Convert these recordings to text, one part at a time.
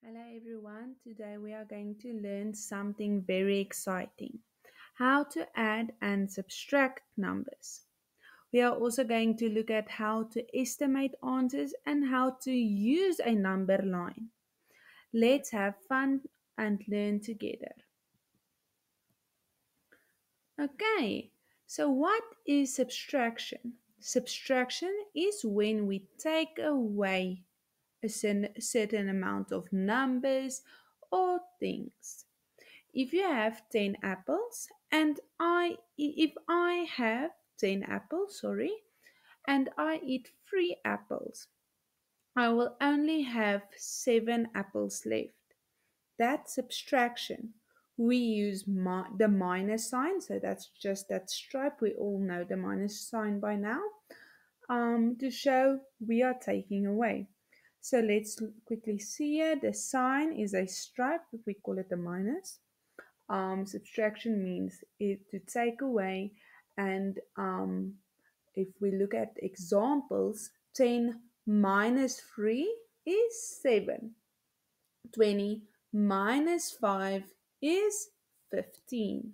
Hello everyone, today we are going to learn something very exciting. How to add and subtract numbers. We are also going to look at how to estimate answers and how to use a number line. Let's have fun and learn together. Okay, so what is subtraction? Subtraction is when we take away a certain amount of numbers or things. If you have 10 apples and if I have 10 apples, and I eat 3 apples, I will only have 7 apples left. That's subtraction. We use the minus sign, so that's just that stripe. We all know the minus sign by now, to show we are taking away. So let's quickly see here. The sign is a stripe, we call it a minus. Subtraction means it to take away, and if we look at examples, 10 minus 3 is 7. 20 minus 5 is 15.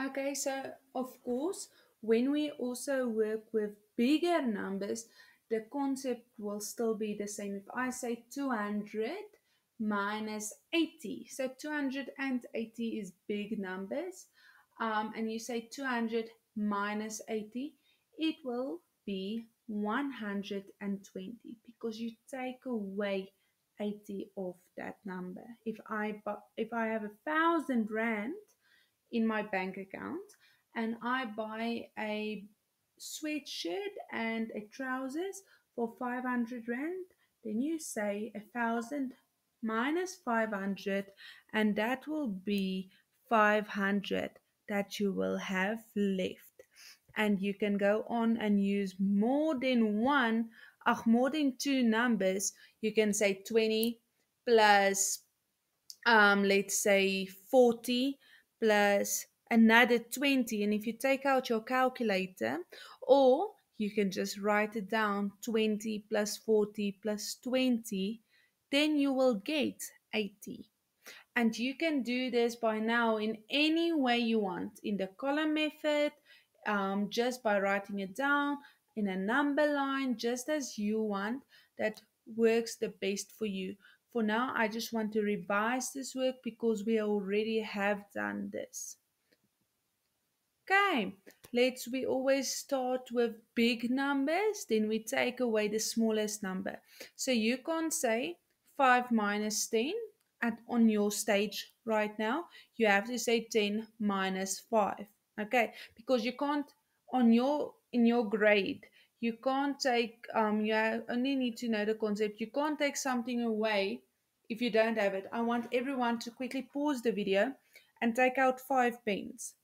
Okay, so of course, when we also work with bigger numbers, the concept will still be the same. If I say 200 minus 80, so 280 is big numbers, and you say 200 minus 80, it will be 120 because you take away 80 of that number. If I have 1,000 rand in my bank account and I buy a sweatshirt and a trousers for 500 rand, then you say 1,000 minus 500, and that will be 500 that you will have left. And you can go on and use more than more than two numbers. You can say 20 plus let's say 40 plus another 20, and if you take out your calculator, or you can just write it down, 20 plus 40 plus 20, then you will get 80. And you can do this by now in any way you want, in the column method, just by writing it down, in a number line, just as you want. That works the best for you. For now, I just want to revise this work because we already have done this. Okay, we always start with big numbers, then we take away the smallest number. So you can't say 5 minus 10 on your stage right now. You have to say 10 minus 5. Okay, because you can't in your grade, you can't take only need to know the concept. You can't take something away if you don't have it. I want everyone to quickly pause the video and take out 5 pence.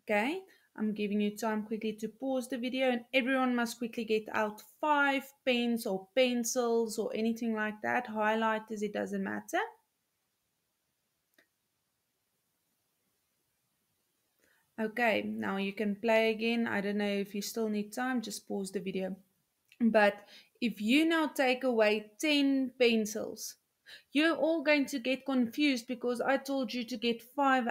Okay, I'm giving you time quickly to pause the video, and everyone must quickly get out 5 pens or pencils or anything like that, highlighters, it doesn't matter. Okay, now you can play again. I don't know if you still need time, just pause the video. But if you now take away 10 pencils, you're all going to get confused because I told you to get 5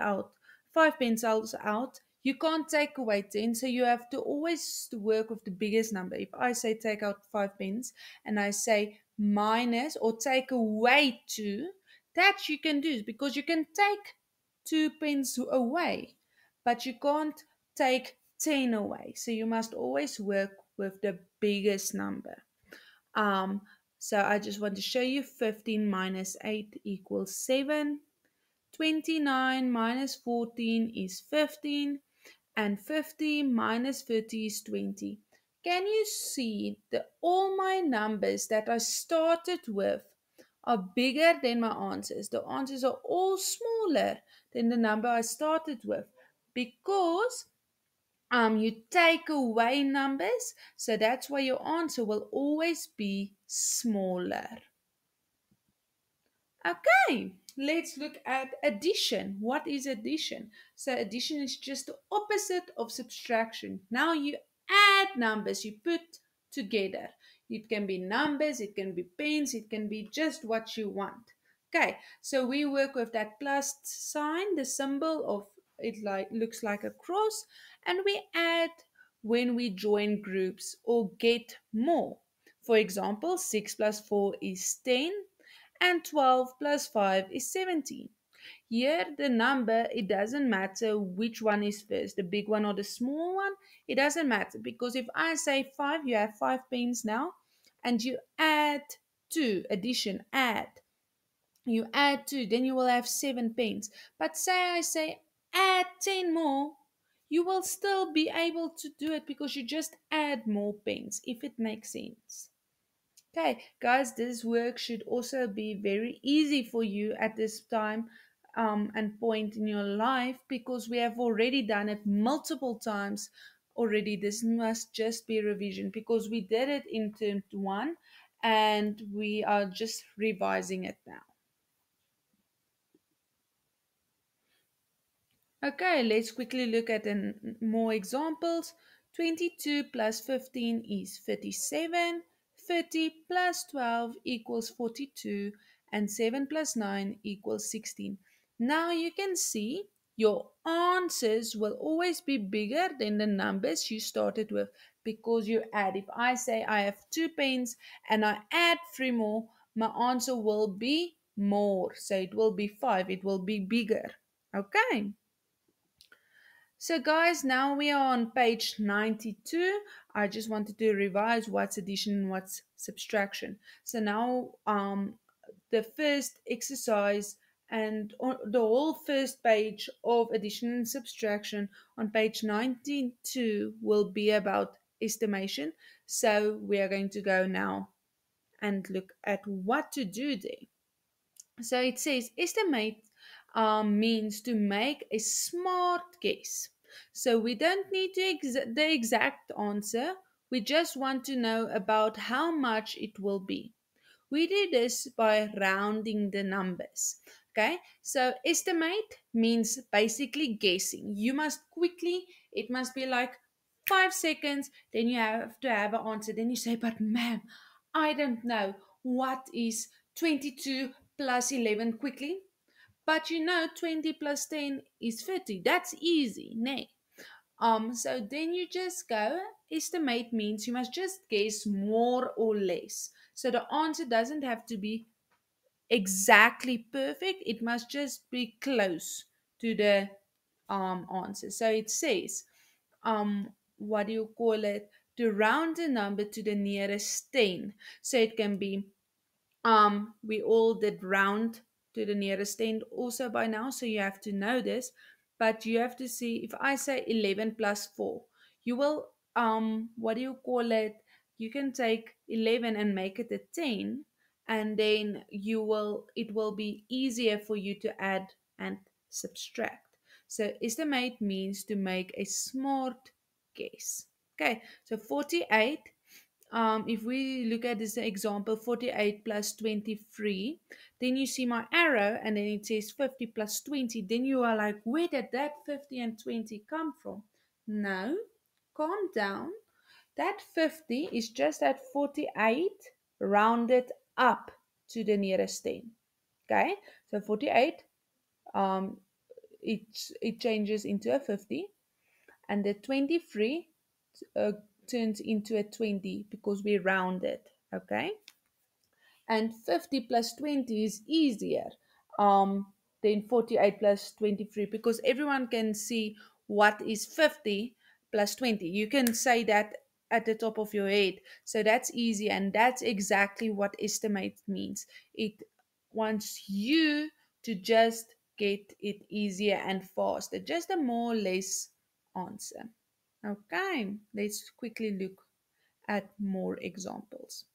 pencils out. You can't take away 10, so you have to always work with the biggest number. If I say take out 5 pens and I say minus or take away 2, that you can do because you can take 2 pens away, but you can't take 10 away. So you must always work with the biggest number. Um, so I just want to show you 15 minus 8 equals 7. 29 minus 14 is 15. And 50 minus 30 is 20. Can you see that all my numbers that I started with are bigger than my answers? The answers are all smaller than the number I started with because you take away numbers, so that's why your answer will always be smaller. Okay, let's look at addition. What is addition? So addition is just the opposite of subtraction. Now you add numbers, you put together. It can be numbers, it can be pens, it can be just what you want. Okay, so we work with that plus sign, the symbol of it like looks like a cross, and we add when we join groups or get more. For example, 6 plus 4 is 10 and 12 plus 5 is 17. Here, the number, it doesn't matter which one is first, the big one or the small one. It doesn't matter because if I say 5, you have 5 pens now, and you add 2, addition, add. You add 2, then you will have 7 pens. But I say add 10 more, you will still be able to do it because you just add more pens, if it makes sense. Okay, guys, this work should also be very easy for you at this time and point in your life because we have already done it multiple times already. This must just be revision because we did it in term one and we are just revising it now. Okay, let's quickly look at more examples. 22 plus 15 is 37. 30 plus 12 equals 42. And 7 plus 9 equals 16. Now you can see your answers will always be bigger than the numbers you started with because you add. If I say I have 2 pens and I add 3 more, my answer will be more. So it will be 5. It will be bigger. Okay. So guys, now we are on page 92. I just wanted to revise what's addition and what's subtraction. So now the first exercise and the whole first page of addition and subtraction on page 92 will be about estimation. So we are going to go now and look at what to do there. So it says estimate means to make a smart guess. So we don't need the exact answer. We just want to know about how much it will be. We do this by rounding the numbers. Okay, so estimate means basically guessing. You must quickly, it must be like 5 seconds, then you have to have an answer. Then you say, but ma'am, I don't know. What is 22 plus 11 quickly? But you know 20 plus 10 is 30. That's easy, nay. So then you just go, estimate means you must just guess more or less. So the answer doesn't have to be exactly perfect, it must just be close to the answer. So it says, what do you call it? To round the number to the nearest 10. So it can be we all did round to the nearest 10 also by now, so you have to know this. But you have to see if I say 11 plus 4, you will what do you call it? You can take 11 and make it a 10, and then it will be easier for you to add and subtract. So estimate means to make a smart guess. Okay, so 48, if we look at this example, 48 plus 23, then you see my arrow and then it says 50 plus 20. Then you are like, where did that 50 and 20 come from? No, calm down. That 50 is just at 48 rounded up to the nearest 10. Okay, so 48, um, it changes into a 50, and the 23 uh, turns into a 20 because we round it. Okay, and 50 plus 20 is easier than 48 plus 23 because everyone can see what is 50 plus 20. You can say that at the top of your head, so that's easy, and that's exactly what estimate means. It wants you to just get it easier and faster, just a more or less answer. Okay, let's quickly look at more examples.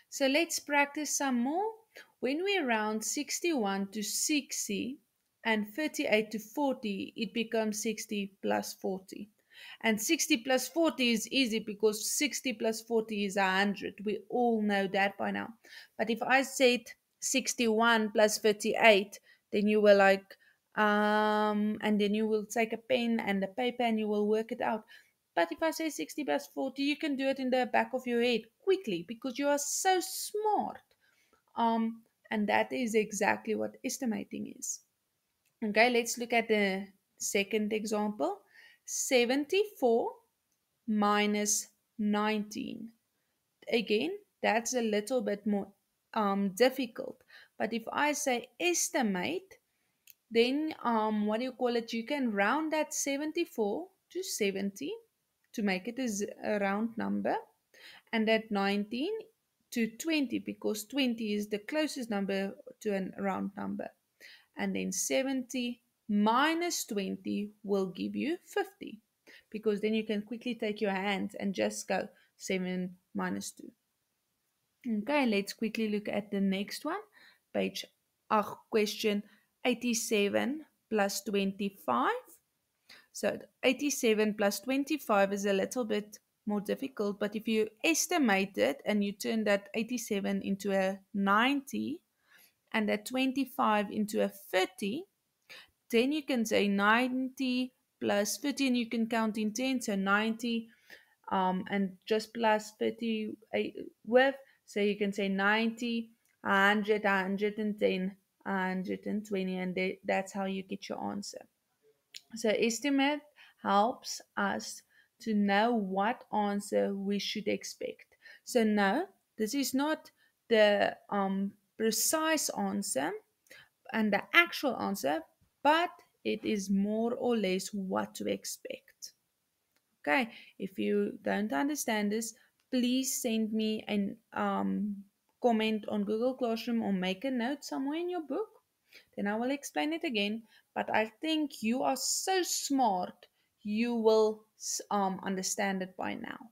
So let's practice some more. When we round 61 to 60 and 38 to 40, it becomes 60 plus 40. And 60 plus 40 is easy because 60 plus 40 is 100. We all know that by now. But if I said 61 plus 38, then you were like, and then you will take a pen and a paper and you will work it out. But if I say 60 plus 40, you can do it in the back of your head quickly because you are so smart. Um, and that is exactly what estimating is. Okay, let's look at the second example. 74 minus 19. Again, that's a little bit more difficult. But if I say estimate, then what do you call it? You can round that 74 to 70 to make it a round number, and that 19 to 20 because 20 is the closest number to a round number. And then 70 minus 20 will give you 50 because then you can quickly take your hands and just go 7 minus 2. Okay, let's quickly look at the next one. Page question 87 plus 25. So 87 plus 25 is a little bit more difficult, but if you estimate it and you turn that 87 into a 90 and that 25 into a 30, then you can say 90 plus 50 and you can count in 10, so 90 and just plus 30 with, so you can say 90, 100, 110, 120, and that's how you get your answer. So estimate helps us to know what answer we should expect. So no, this is not the precise answer and the actual answer, but it is more or less what to expect. Okay, if you don't understand this, please send me an comment on Google Classroom or make a note somewhere in your book. Then I will explain it again. But I think you are so smart, you will understand it by now.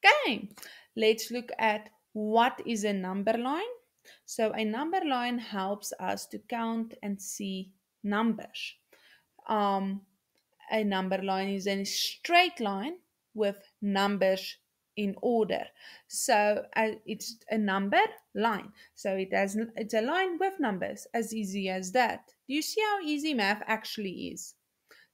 Okay, let's look at what is a number line. So a number line helps us to count and see numbers. Um, a number line is a straight line with numbers in order. So it's a number line. So it's a line with numbers, as easy as that. Do you see how easy math actually is?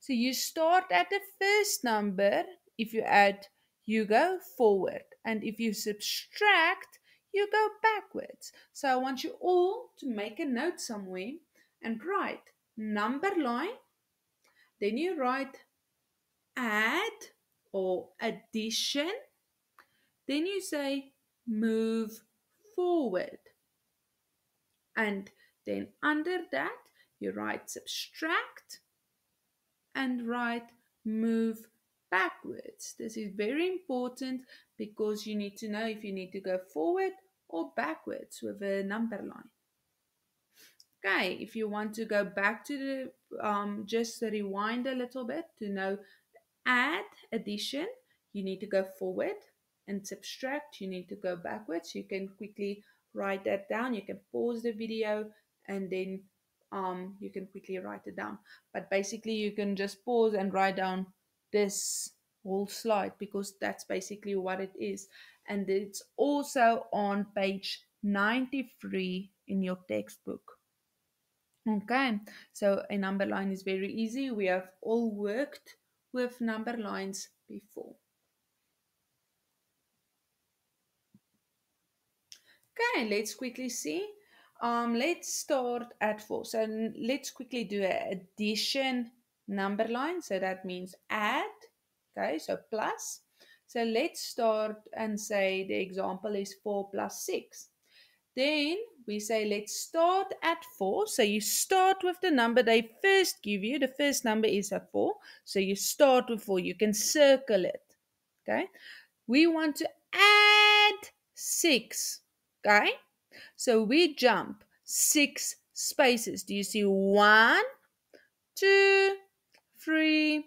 So you start at the first number. If you add, you go forward. And if you subtract, you go backwards. So I want you all to make a note somewhere and write number line. Then you write add or addition. Then you say move forward. And then under that, you write subtract and write move backwards. This is very important because you need to know if you need to go forward or backwards with a number line. Okay, if you want to go back to the, just rewind a little bit to know add, addition, you need to go forward, and subtract, you need to go backwards. You can quickly write that down. You can pause the video and then you can quickly write it down. But basically, you can just pause and write down this whole slide because that's basically what it is. And it's also on page 93 in your textbook. Okay, so a number line is very easy. We have all worked with number lines before. Okay, let's quickly see. Let's start at 4. So let's quickly do an addition number line. So that means add. Okay, so plus. So let's start and say the example is 4 plus 6. Then we say let's start at 4. So you start with the number they first give you. The first number is a 4. So you start with 4. You can circle it. Okay. We want to add 6. Okay. So we jump 6 spaces. Do you see 1, 2, 3,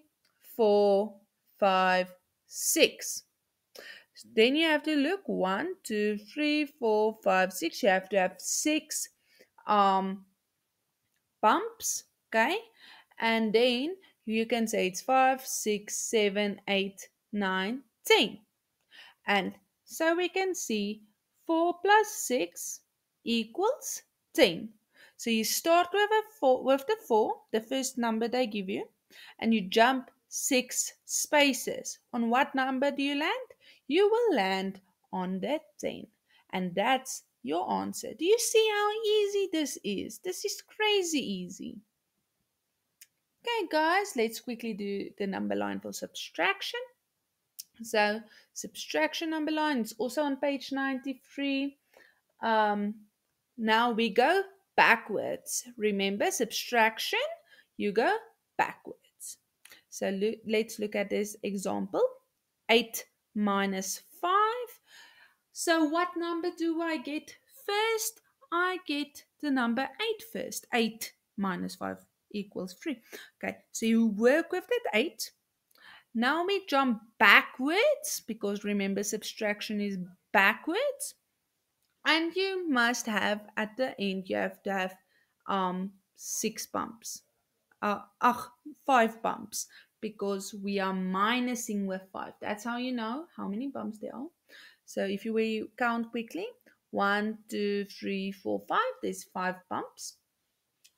4, 5, 6? Then you have to look 1, 2, 3, 4, 5, 6. You have to have 6 um, bumps, okay? And then you can say it's 5, 6, 7, 8, 9, 10. And so we can see 4 plus 6 equals 10. So you start with the 4, the first number they give you, and you jump 6 spaces. On what number do you land? You will land on the 10. And that's your answer. Do you see how easy this is? This is crazy easy. Okay, guys, let's quickly do the number line for subtraction. So, subtraction number line is also on page 93. Now we go backwards. Remember, subtraction, you go backwards. So let's look at this example. 8 minus 5. So what number do I get first? I get the number 8 first. 8 minus 5 equals 3. Okay, so you work with that 8. Now we jump backwards because remember subtraction is backwards. And you must have at the end you have to have 6 bumps. 5 bumps because we are minusing with 5. That's how you know how many bumps there are. So if you will count quickly, 1, 2, 3, 4, 5, there's 5 bumps.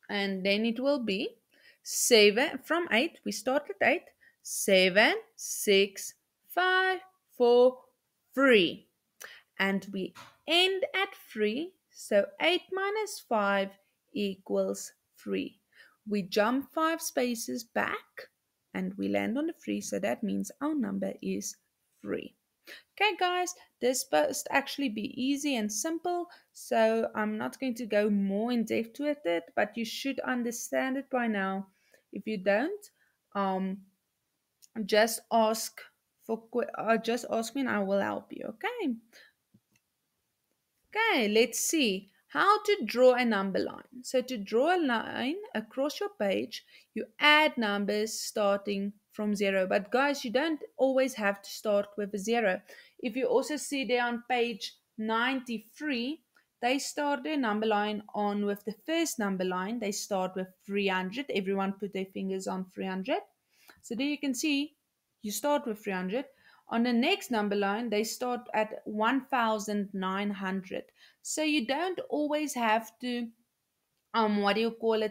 And then it will be 7 from 8. We start at 8. 7, 6, 5, 4, 3. And we end at 3. So 8 minus 5 equals 3. We jump 5 spaces back and we land on the 3. So that means our number is 3. Okay, guys, this must actually be easy and simple, so I'm not going to go more in depth with it, but you should understand it by now. If you don't, just ask just ask me and I will help you. Okay. Okay, let's see how to draw a number line. So to draw a line across your page, you add numbers starting from 0. But guys, you don't always have to start with a 0. If you also see there on page 93, they start their number line on with the first number line. They start with 300. Everyone put their fingers on 300. So there you can see you start with 300. On the next number line, they start at 1900. So you don't always have to,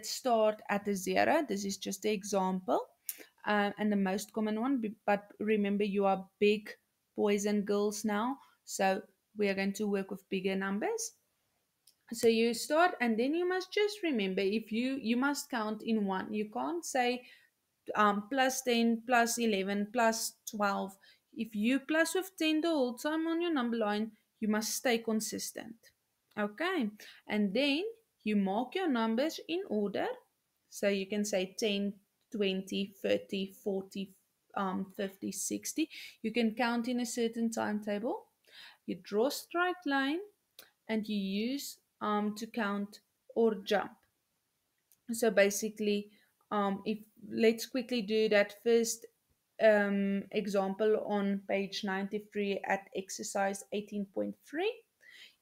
start at a 0. This is just the example and the most common one. But remember, you are big boys and girls now. So we are going to work with bigger numbers. So you start and then you must just remember if you must count in one. You can't say plus 10, plus 11, plus 12. If you plus with 10 the whole time on your number line, you must stay consistent. Okay, and then you mark your numbers in order. So you can say 10, 20, 30, 40, 50, 60. You can count in a certain timetable. You draw a straight line and you use to count or jump. So basically, if let's quickly do that first example on page 93 at exercise 18.3.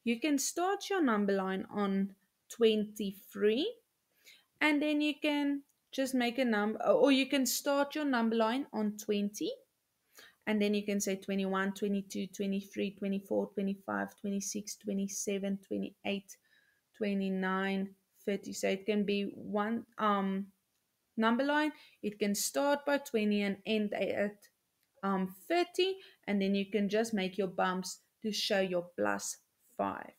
You can start your number line on 23 and then you can just make a number, or you can start your number line on 20 and then you can say 21, 22, 23, 24, 25, 26, 27, 28, 29, 30. So it can be one number line. It can start by 20 and end at 30, and then you can just make your bumps to show your plus 5.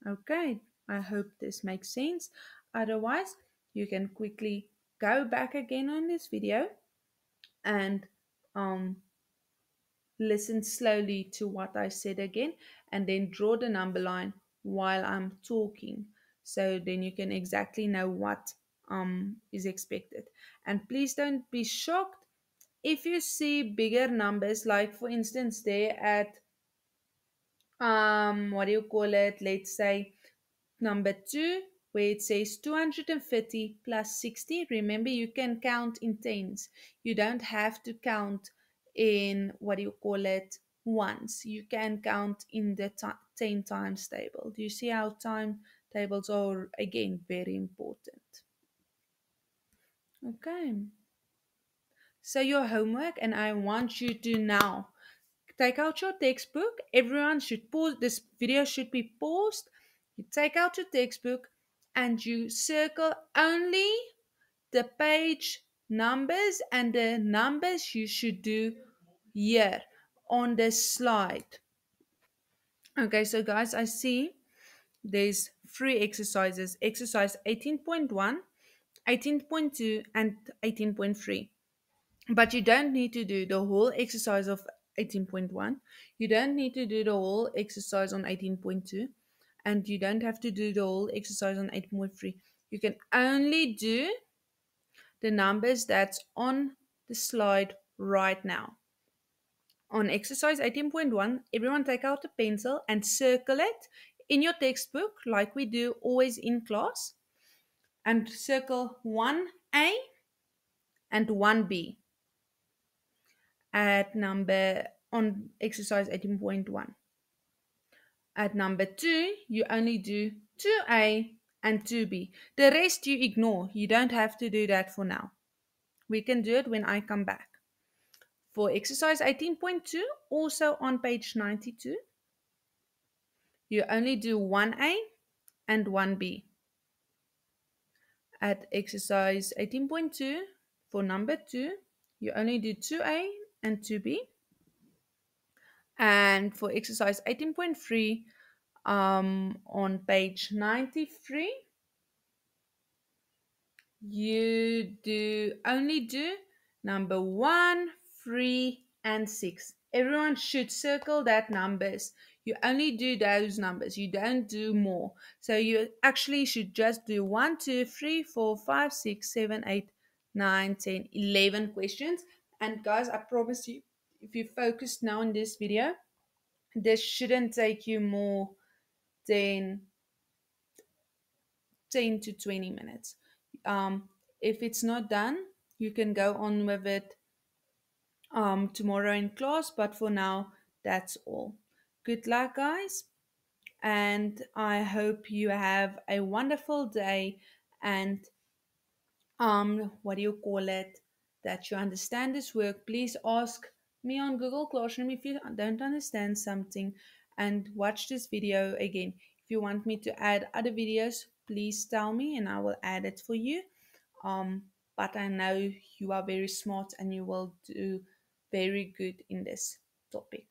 Okay, I hope this makes sense. Otherwise, you can quickly go back again on this video and listen slowly to what I said again and then draw the number line while I'm talking. So then you can exactly know what is expected. And please don't be shocked if you see bigger numbers, like for instance there at let's say number 2, where it says 250 plus 60. Remember, you can count in tens. You don't have to count in ones. You can count in the 10 times table. Do you see how time tables are again very important? Okay. So your homework, and I want you to now take out your textbook. Everyone should pause. This video should be paused. You take out your textbook and you circle only the page numbers, and the numbers you should do here on the slide. Okay, so guys, I see there's three exercises: exercise 18.1, 18.2, and 18.3. But you don't need to do the whole exercise of 18.1. You don't need to do the whole exercise on 18.2. And you don't have to do the whole exercise on 18.3. You can only do the numbers that's on the slide right now. On exercise 18.1, everyone take out a pencil and circle it in your textbook like we do always in class. And circle 1A and 1B at number on exercise 18.1. At number 2, you only do 2A and 2B. The rest you ignore. You don't have to do that for now. We can do it when I come back. For exercise 18.2, also on page 92, you only do 1A and 1B. At exercise 18.2, for number 2, you only do 2A and 2B. And for exercise 18.3, on page 93, you do only do number 1, 3, and 6. Everyone should circle that numbers. You only do those numbers. You don't do more. So you actually should just do 1, 2, 3, 4, 5, 6, 7, 8, 9, 10, 11 questions. And guys, I promise you, if you focus now on this video, this shouldn't take you more than 10 to 20 minutes. Um, if it's not done, you can go on with it tomorrow in class, but for now, that's all. Good luck, guys, and I hope you have a wonderful day and what do you call it, that you understand this work. Please ask me on Google Classroom if you don't understand something, and watch this video again. If you want me to add other videos, please tell me and I will add it for you. But I know you are very smart and you will do very good in this topic.